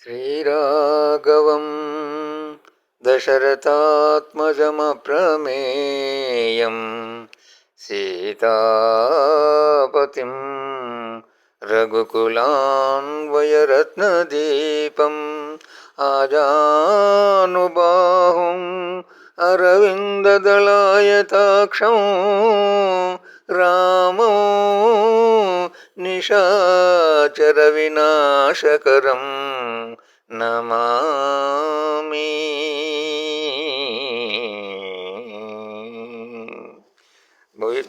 శ్రీరాఘవం దశరథాత్మజమప్రమేయం సీతాపతిం రఘుకులాన్వయరత్నదీపం ఆజానుబాహుం అరవిందదళాయతాక్షం రామం నిశాచర వినాశకరం నమామి.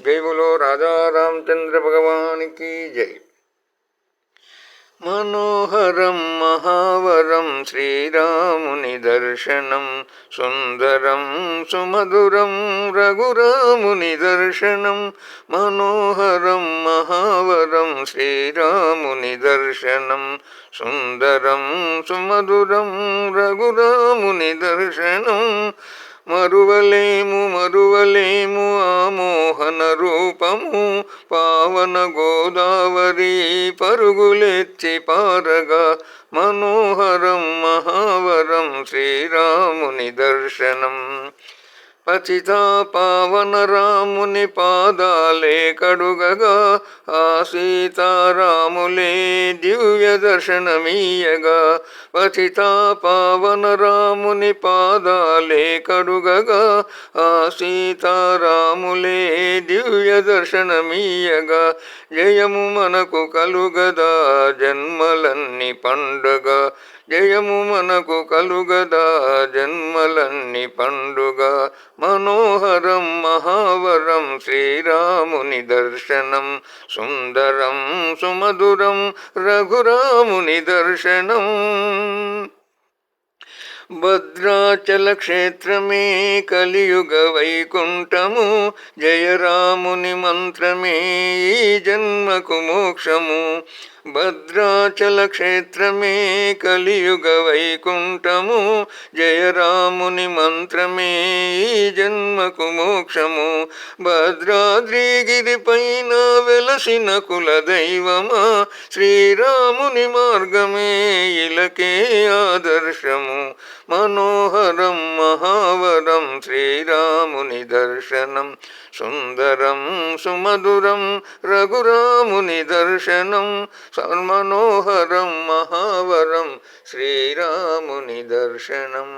జై బోలో రాజా రామచంద్ర భగవాన్ की జై. మనోహరం మహావరం శ్రీరాముని దర్శనం సుందరం సుమధురం రఘురాముని దర్శనం. మనోహరం మహావరం శ్రీరాముని దర్శనం సుందరం సుమధురం రఘురాముని దర్శనం. మరువలేము మరువలేము ఆమోహన రూపము పావన గోదావరి పరుగులెత్తి పారగా. మనోహరం మహావరం శ్రీరాముని దర్శనం. పతితా పావన రాముని పాదాలే కడుగగా ఆ సీతారాములే దివ్య దర్శనమీయగా. పతితా పావన రాముని పాదాలే కడుగగా ఆ సీతారాములే దివ్య దర్శనమీయగా. జయము మనకు కలుగదా జన్మలన్ని పండుగ. జయము మనకు కలుగదా జన్మలన్ని పండుగ. మనోహరం మహావరం శ్రీరాముని దర్శనం సుందరం సుమధురం రఘురాముని దర్శనం. భద్రాచల క్షేత్రమే కలియుగ వైకుంఠము జయరాముని మంత్రమే ఈ జన్మకు మోక్షము. భద్రాచల క్షేత్రమే కలియుగ వైకుంఠము జయరాముని మంత్రమే ఈ జన్మకు మోక్షము. భద్రాద్రిగిరి పైన వెలసిన కులదైవమా శ్రీరాముని మార్గమే ఇలకే ఆదర్శము. మనోహరం మహావరం శ్రీరాముని దర్శనం సుందరం సుమధురం రఘురాముని దర్శనం. మనోహరం మహావరం శ్రీరాముని దర్శనం.